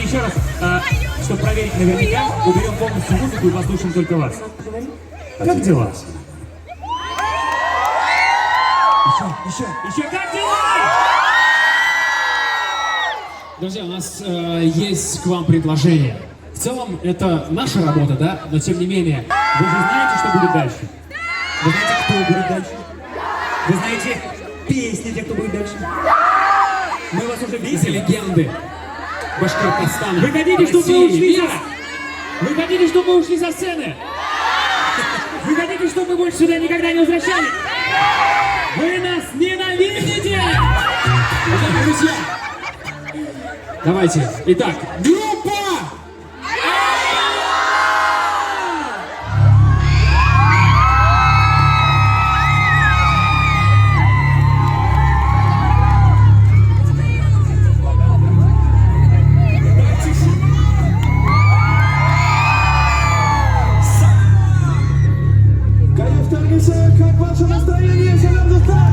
еще раз, чтобы проверить наверняка, уберем полностью музыку и послушаем только вас. Как дела? Еще, как дела? Друзья, у нас есть к вам предложение. В целом, это наша работа, да? Но тем не менее, Вы же знаете, что будет дальше? Вы знаете, кто будет дальше? Вы знаете песни тех, кто будет дальше? Мы вас уже эти видели. легенды Башкортостана. Вы хотите, чтобы мы России, ушли? мира. Вы хотите, чтобы мы ушли со сцены? Вы хотите, чтобы мы больше сюда никогда не возвращались? Вы нас ненавидите! Итак, друзья, давайте. Итак, группа! Как ваше настроение, Салам-Дустан?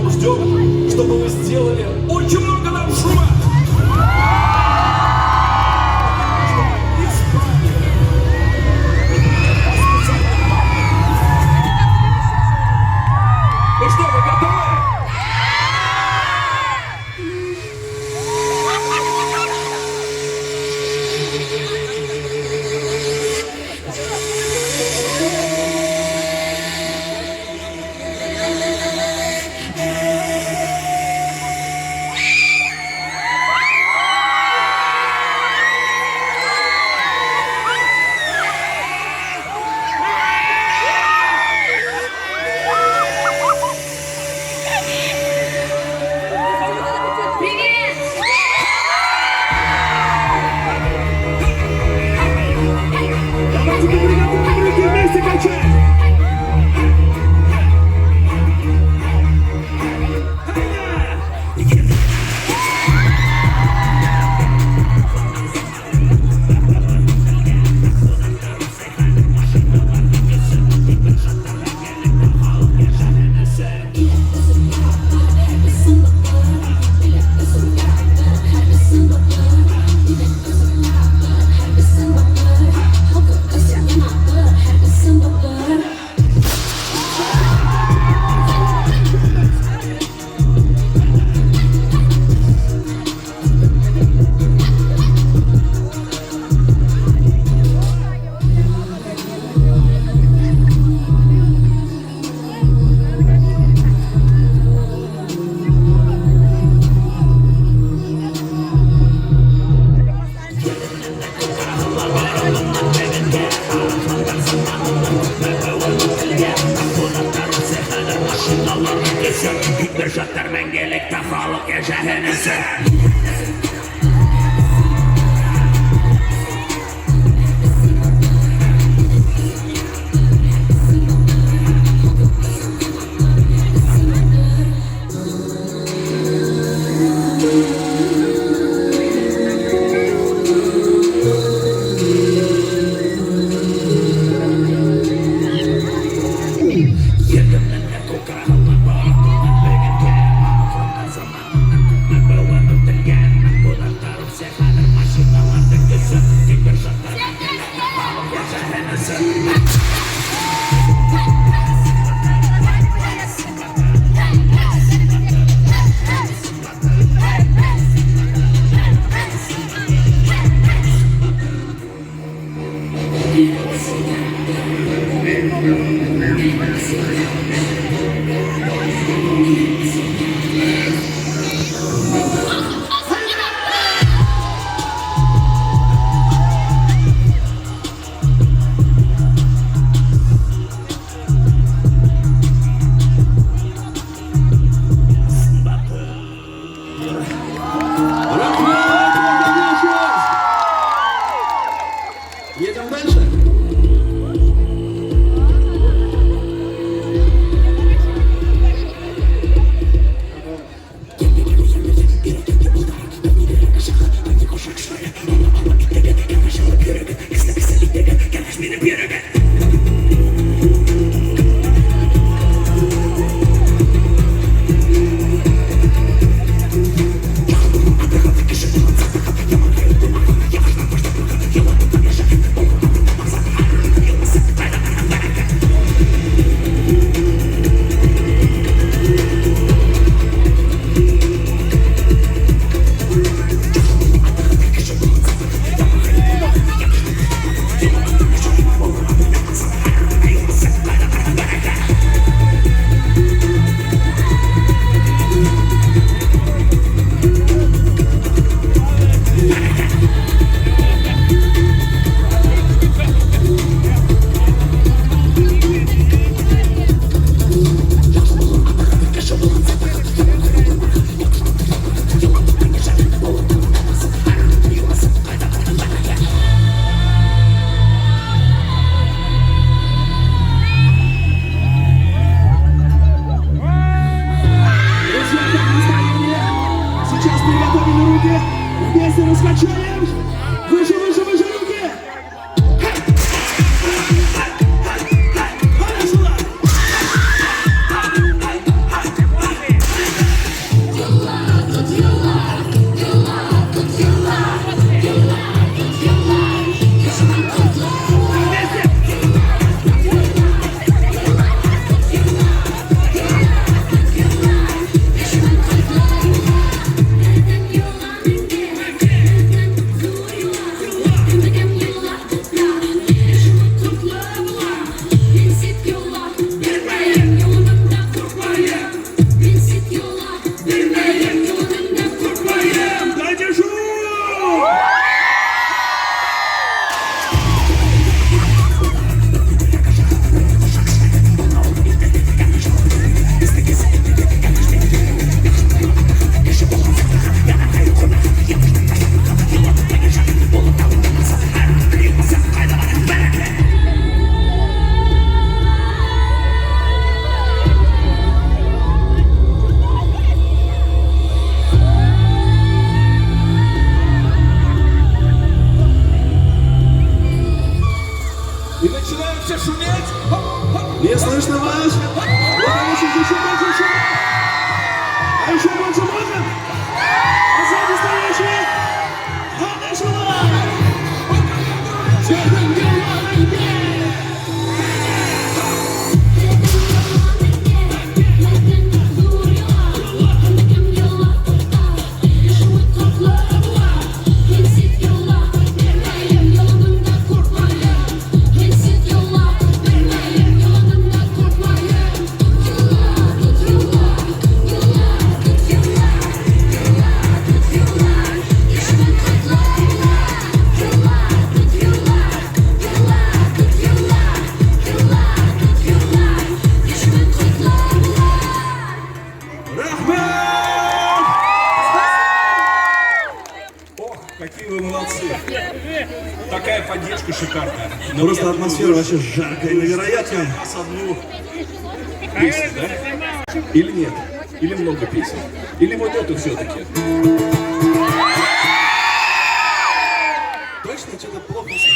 Ждем, чтобы вы сделали очень много нам шума. Ну что, вы готовы? Давайте приготовим руки вместе качать. Berşatlar mengelekte halık ecehenesi. Едем дальше. Не слышно вас? Еще больше, еще. А еще больше можно? А сзади стоящие? Ох, какие вы молодцы. Такая поддержка шикарная. Но Просто атмосфера вообще жаркая, невероятная. Нас одну песню, да? Или нет? Или много песен? Или вот эту все-таки? Точно что-то плохо слышно?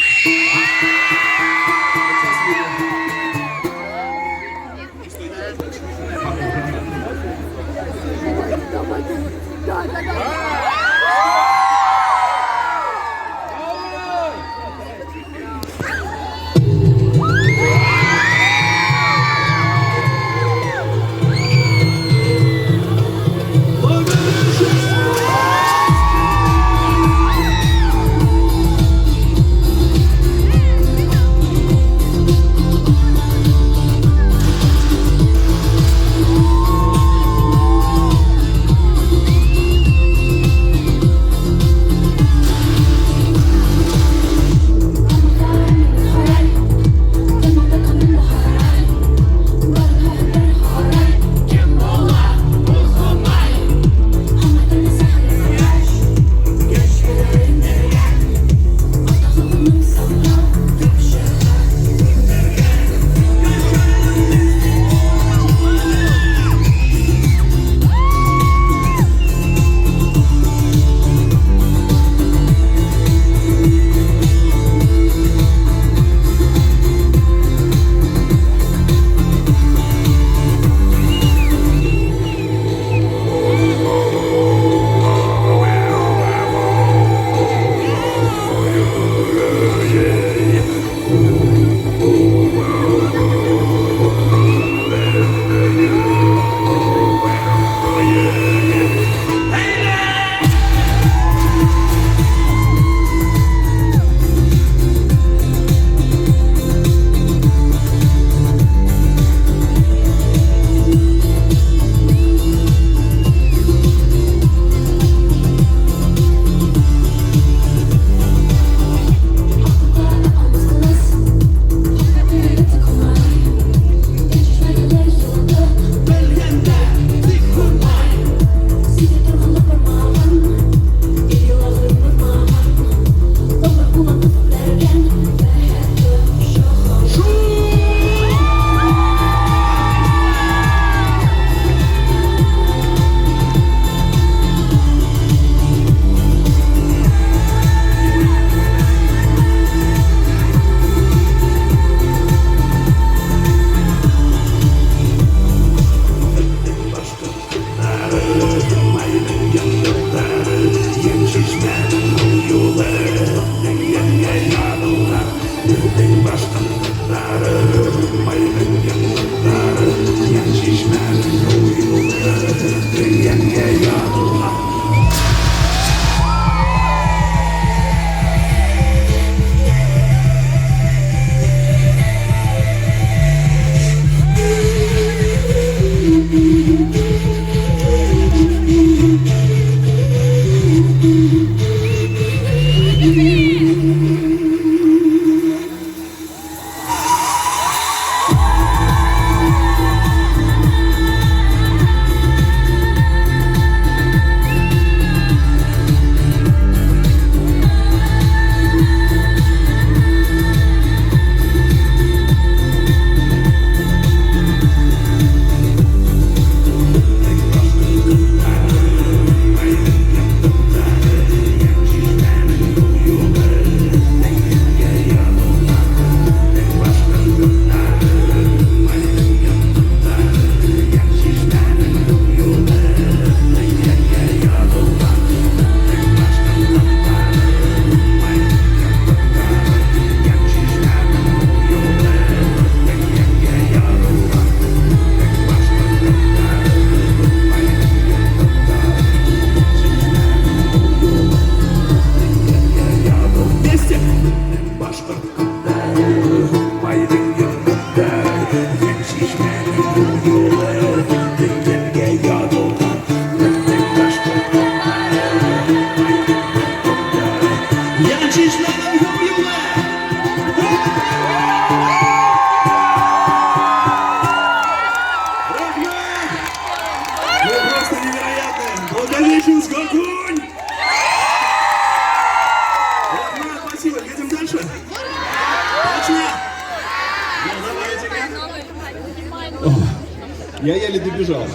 Я еле добежал.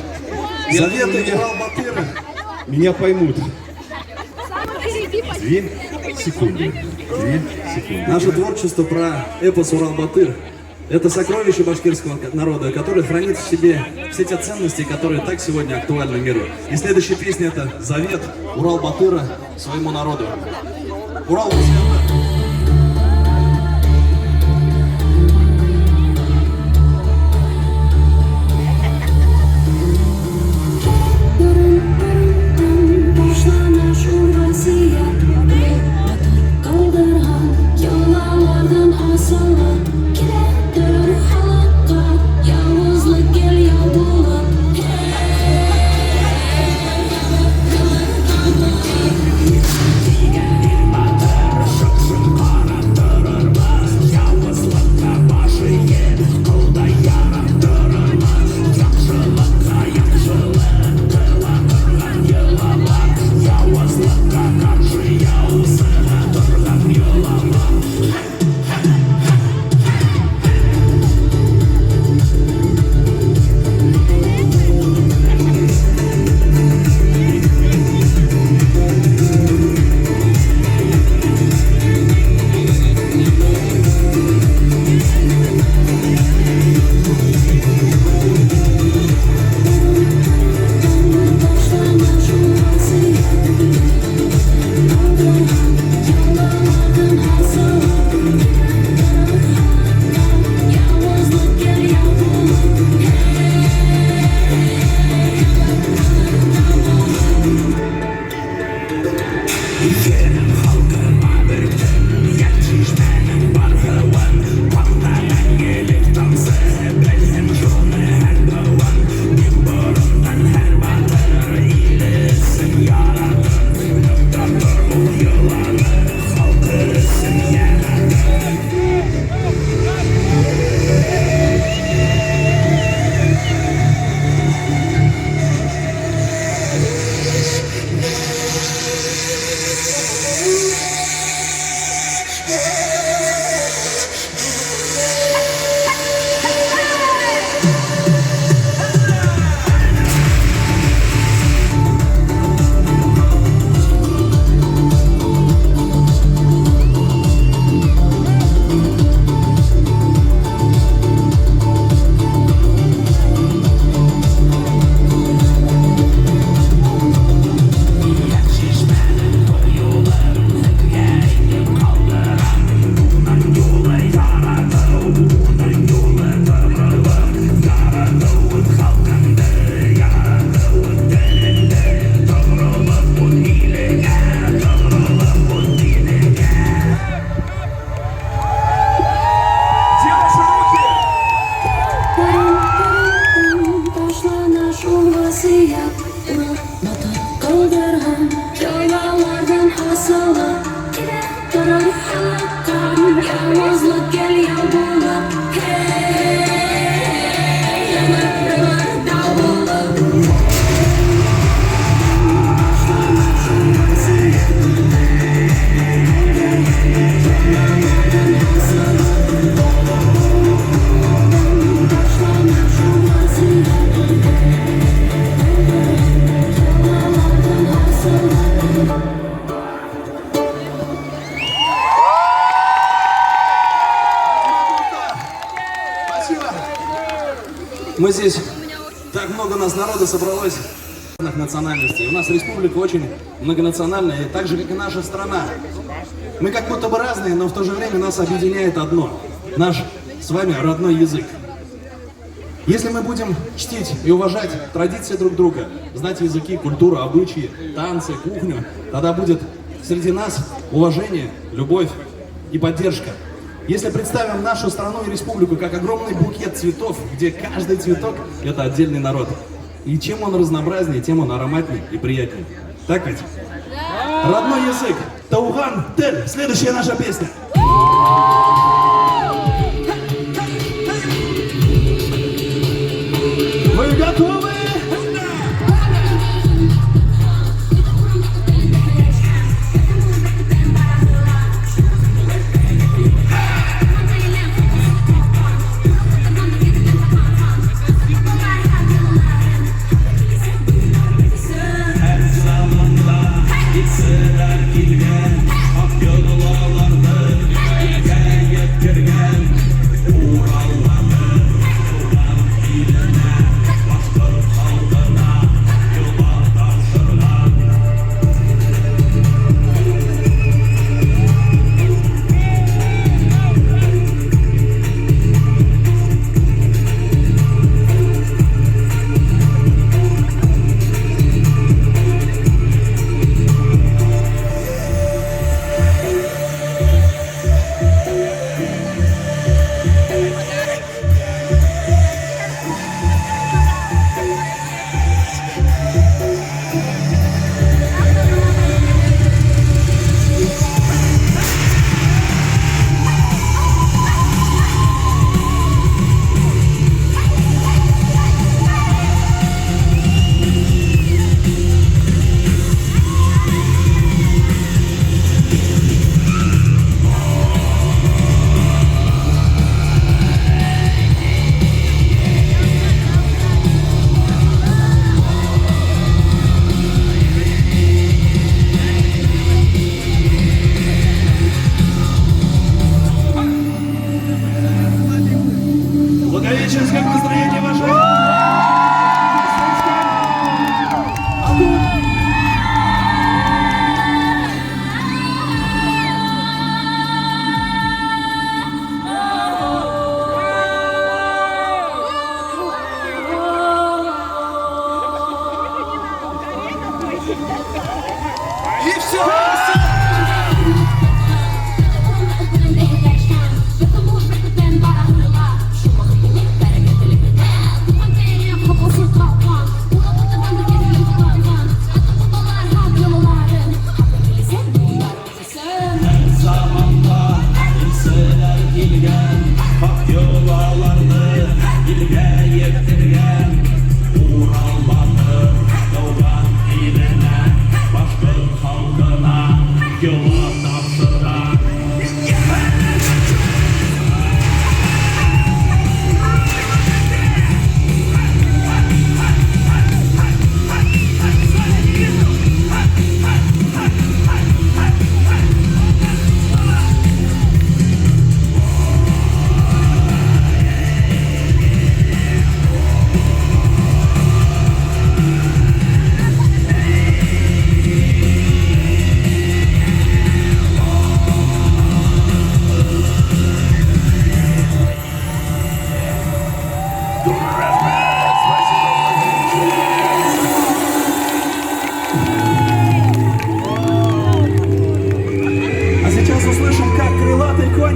Заветы Урал-Батыра. Меня поймут. 2 секунды. 2 секунды. Наше творчество про эпос Урал-Батыр — это сокровище башкирского народа, которое хранит в себе все те ценности, которые так сегодня актуальны миру. И следующая песня — это завет Урал-Батыра своему народу. Урал-Батыр. Мы здесь, так много у нас народа собралось, разных национальностей. У нас республика очень многонациональная, так же, как и наша страна. Мы как будто бы разные, но в то же время нас объединяет одно. Наш с вами родной язык. Если мы будем чтить и уважать традиции друг друга, знать языки, культуру, обычаи, танцы, кухню, тогда будет среди нас уважение, любовь и поддержка. Если представим нашу страну и республику как огромный букет цветов, где каждый цветок — это отдельный народ. И чем он разнообразнее, тем он ароматнее и приятнее. Так ведь? Родной язык. Тауган Тель. Следующая наша песня. Вы готовы? Благовещенск, как настроение ваше? И все!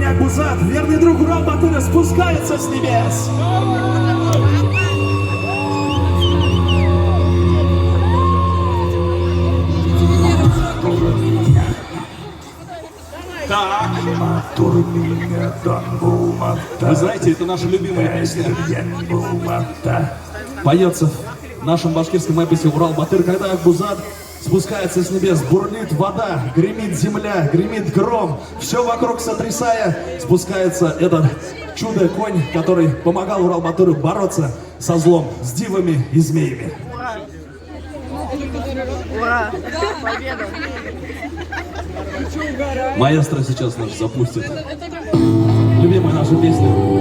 Акбузат, верный друг Урал-Батыра, спускается с небес. Так. Вы знаете, это наша любимая песня. Поется в нашем башкирском эпосе Урал-Батыр, когда Акбузат спускается с небес, бурлит вода, гремит земля, гремит гром, все вокруг сотрясая, спускается этот чудо-конь, который помогал Урал-Батыру бороться со злом, с дивами и змеями. Ура! Победа! Маэстро сейчас наш запустит любимая наша песня.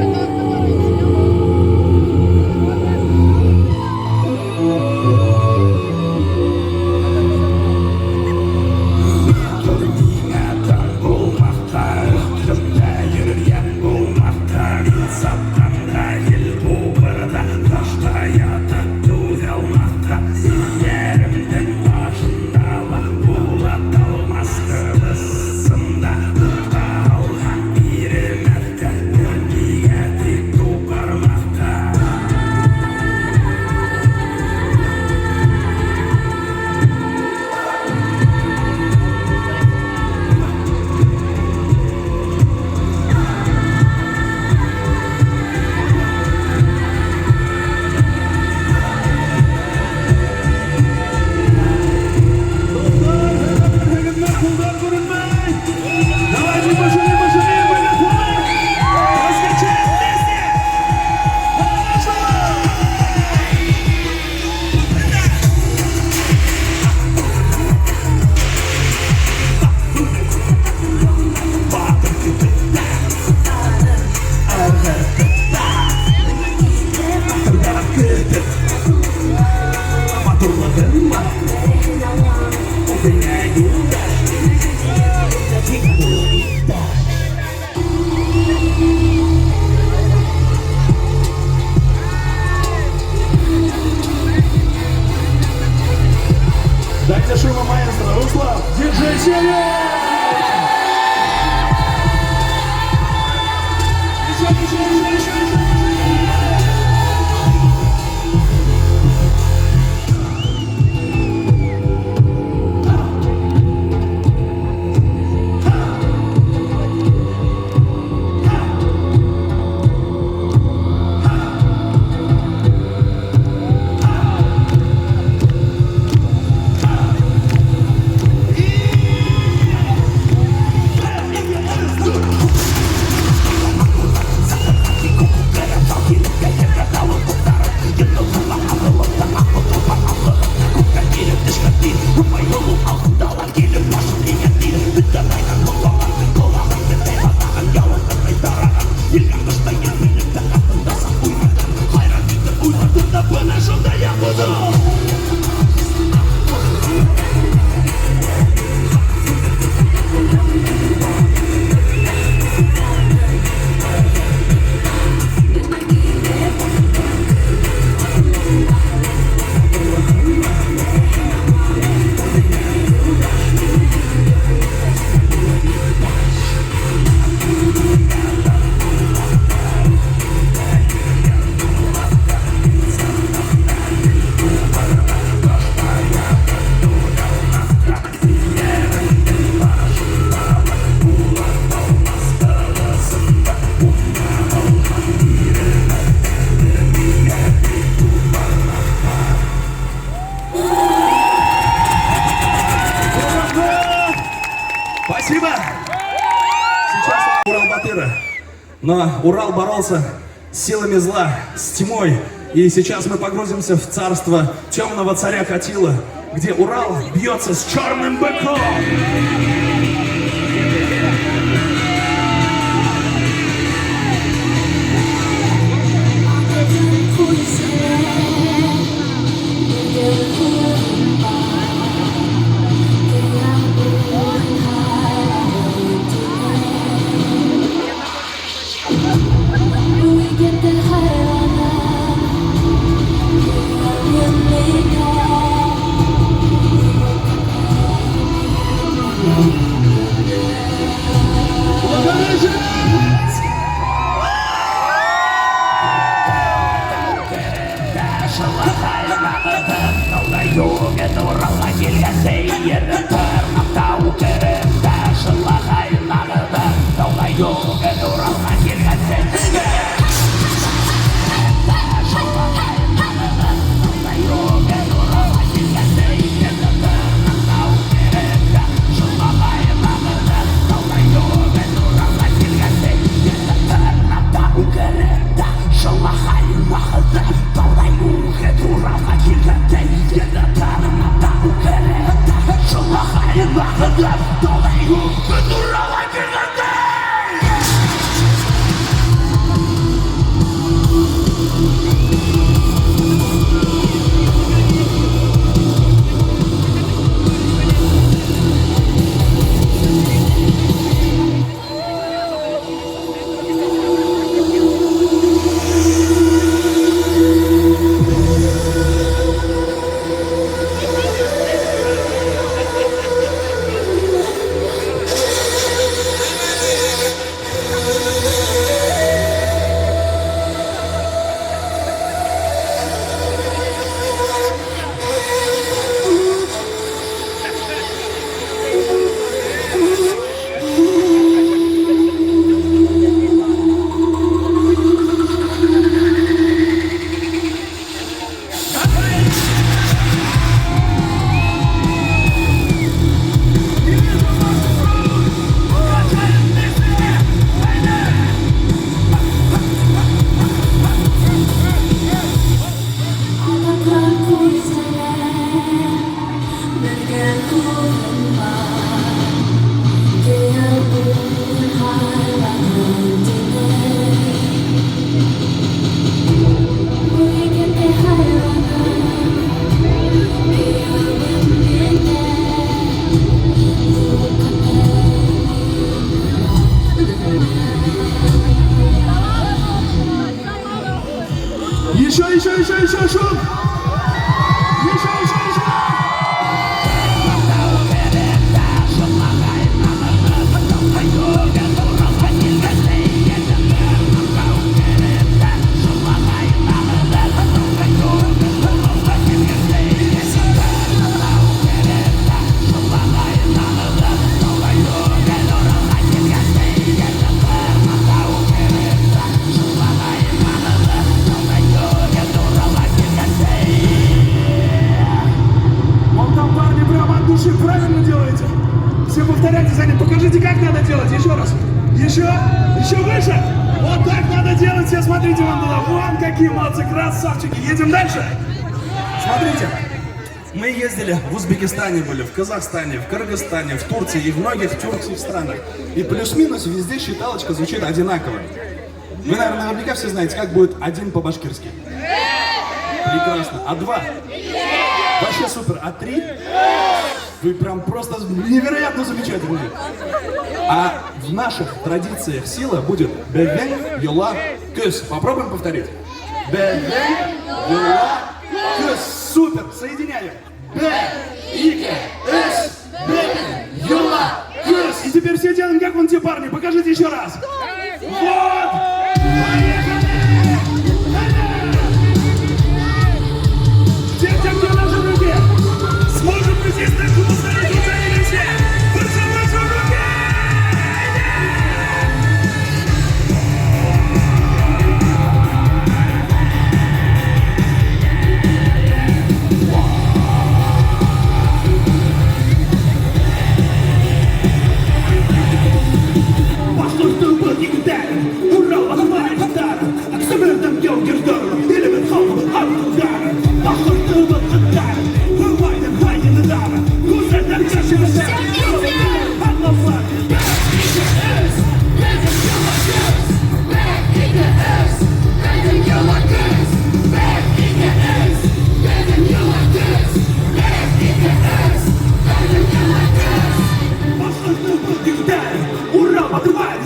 Дайте шума маэстро, Руслан, диджей Север! Но Урал боролся с силами зла, с тьмой. И сейчас мы погрузимся в царство темного царя Катила, где Урал бьется с черным быком. Еще шум! Еще! Правильно делаете. Все повторяйте за ним. Покажите, как надо делать. Еще раз. Еще выше. Вот так надо делать. Все смотрите вон туда. Вон какие молодцы, красавчики. Едем дальше. Смотрите. Мы ездили в Узбекистане, были в Казахстане, в Кыргызстане, в Турции и в многих тюркских странах. И плюс-минус везде считалочка звучит одинаково. Вы, наверное, наверняка все знаете, как будет один по-башкирски. Прекрасно. А два? Вообще супер. А три? Вы прям просто невероятно замечательные. А в наших традициях сила будет бевен, юла, кыс. Попробуем повторить. Бевен, юла, кыс. Супер. Соединяем. Б, ике, эс, бевен, юла, кыс. И теперь все делаем, как вон те парни. Покажите еще раз. Вот. Поехали. Где наши руки? Сможем мы здесь так установить, уцелили все? Выше руки! Пошло, что был никогда! Ура! جردارنا اللي بتخاطب الارض ودارنا اخر تربط قدارنا هواية هاي ندارنا كوزة نرجعش مسافة يلا بنطلب الحق وصالة بشطر تربة تبتاري والرابة تبعي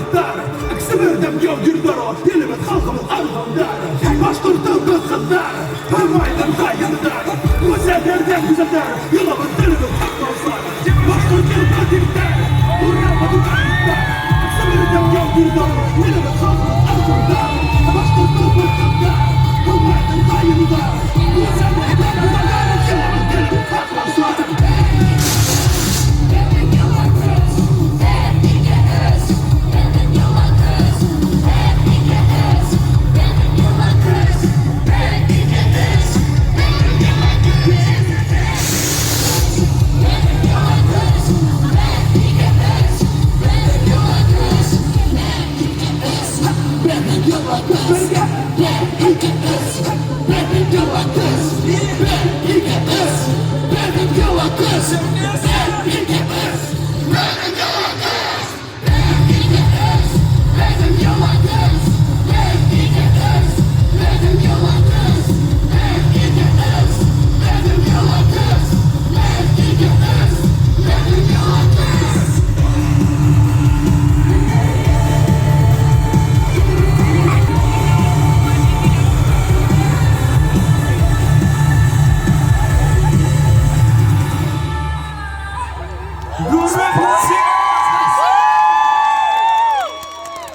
اكسبر دم يوم يردارة اللي بتخاف الارض ودارة بشطر تربة تبتاري والرابة تبعي ودارة وزاد احتاج ودارة يلا بنطلب الحق وصالة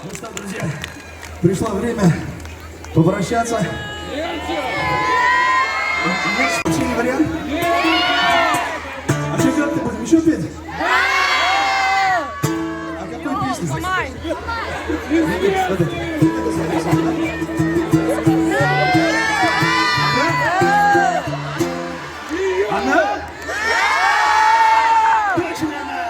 Ну что, друзья, пришло время попрощаться. Нет, вообще не вариант? А что делать-то будем? Еще петь? А какой песни? Она? Точно она!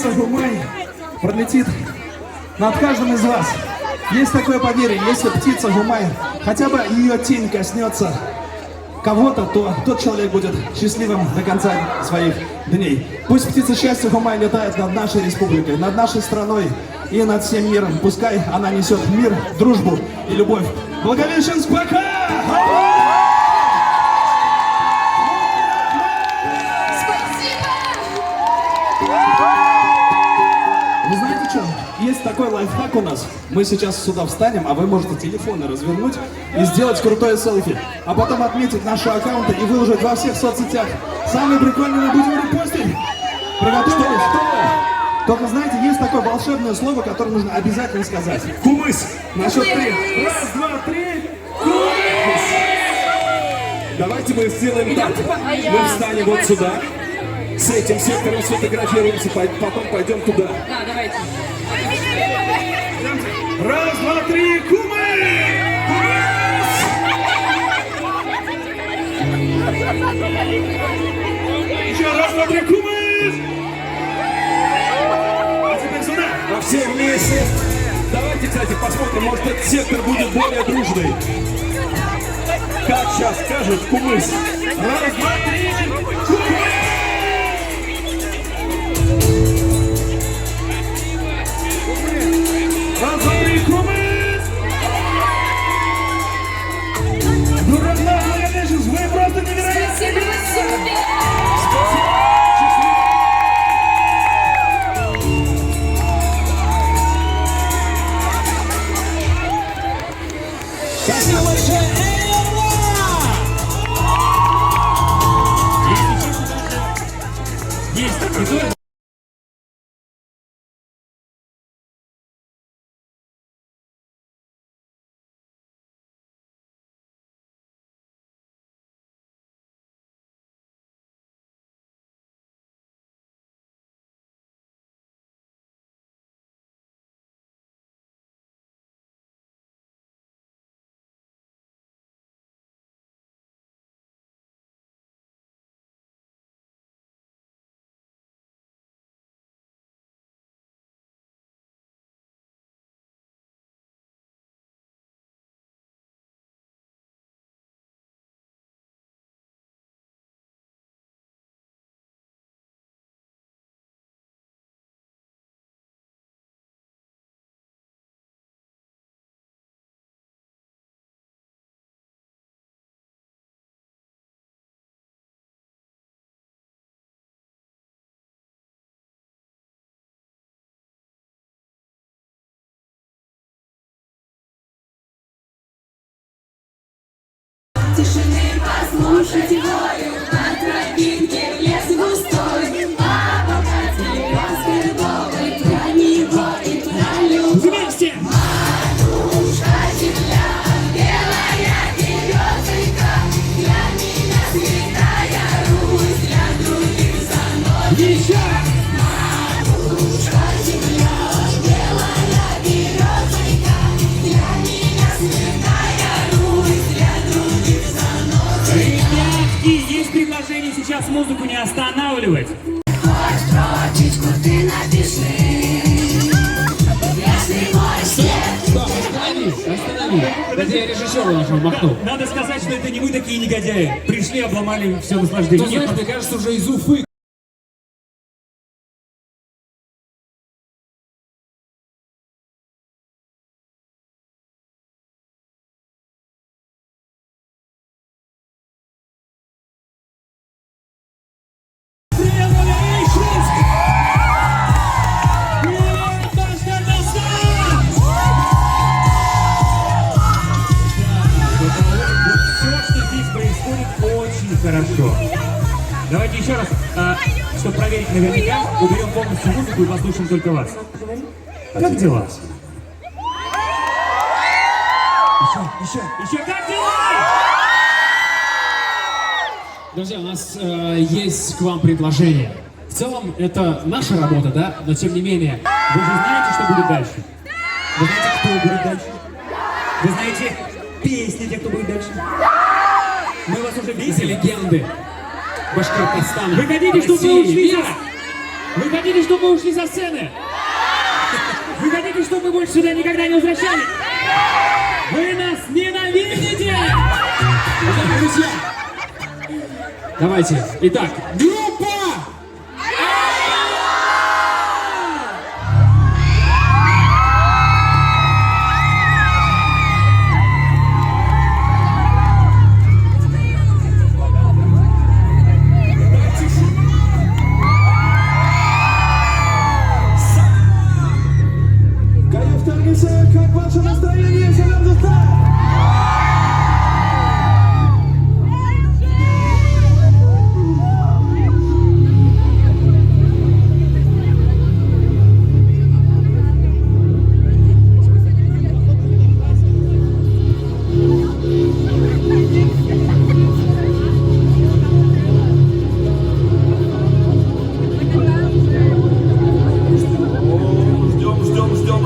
птица Гумай пролетит над каждым из вас. Есть такое поверье, если птица Гумай, хотя бы ее тень коснется кого-то, то тот человек будет счастливым до конца своих дней. Пусть птица счастья Гумай летает над нашей республикой, над нашей страной и над всем миром. Пускай она несет мир, дружбу и любовь. Благовещенск, пока! Вы знаете что? Есть такой лайфхак у нас. Мы сейчас сюда встанем, а вы можете телефоны развернуть и сделать крутое селфи. А потом отметить наши аккаунты и выложить во всех соцсетях. Самые прикольные мы будем репостить. Приготовились? Только знаете, есть такое волшебное слово, которое нужно обязательно сказать. Кумыс! На счет 3. Раз, два, три. Кумыс! Давайте мы сделаем так. Мы встанем вот сюда. С этим сектором сфотографируемся, потом пойдем туда. Да, давайте. Раз, два, три, кумыс! Еще раз, два, три, кумыс! А теперь сюда! А все вместе! Давайте, кстати, посмотрим, может этот сектор будет более дружный. Как сейчас скажут, кумыс? Раз, два, три, кумыс! Раз, два, три, кумыс! Ну, родная, Благовещенск, вы просто невероятные! Спасибо большое! Есть. Тишины послушайте вою, на тропинке в лес густой. Папа, березкой голой, про него и про любовь. Вместе! Матушка земля, белая березонька, для меня святая Русь, для других занос. Еще! Матушка земля, белая березонька, для меня святая Русь, для других занос. Ребятки, есть предложение сейчас музыку не останавливать. Хоть строчечку ты напиши, если мой свет. Стоп, остановись! Дайте я режиссеру нашему махну. Надо сказать, что это не вы такие негодяи. Пришли, обломали все наслаждение. Ну, знаешь, мне кажется, уже из Уфы. Все, что здесь происходит, очень хорошо. Давайте еще раз, чтобы проверить наверняка, уберем полностью музыку и послушаем только вас. Как дела? Еще как дела? Друзья, у нас есть к вам предложение. В целом, это наша работа, да? Но тем не менее, Вы же знаете, что будет дальше? Вы знаете, кто будет дальше? Вы знаете песни тех, кто будет дальше? Мы вас уже эти видели. легенды Башкортостана. Вы хотите, чтобы мы России, ушли? мира. Вы хотите, чтобы мы ушли со сцены? Вы хотите, чтобы мы больше сюда никогда не возвращались? Вы нас ненавидите! Итак, друзья, давайте. Итак, группа! Каев Таргисе, как ваше настроение, Зелендуста?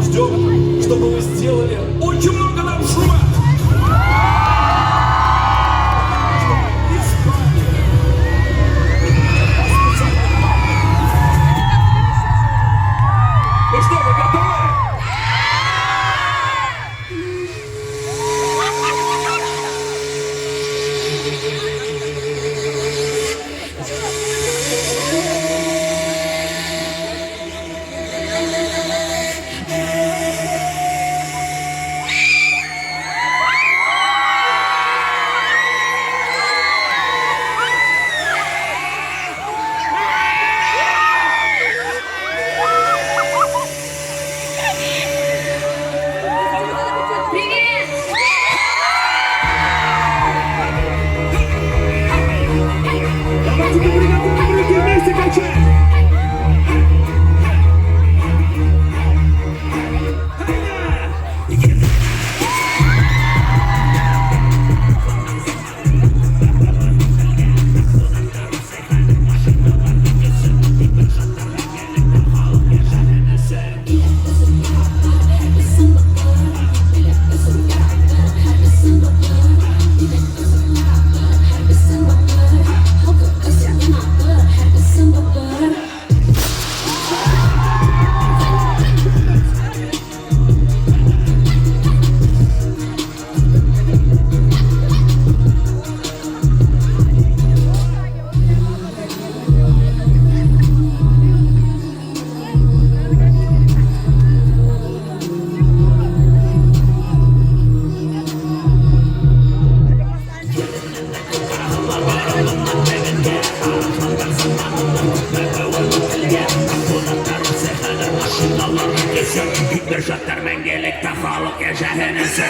Ждем, чтобы вы сделали очень много нам шума. Ну что, вы готовы? Давайте приготовим руки вместе качать. Berşatlar mengelek tafaluk yaşahenese.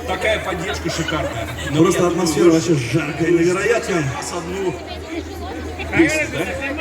такая поддержка шикарная. Просто атмосфера вообще жаркая, невероятная. Нас одну песню, да?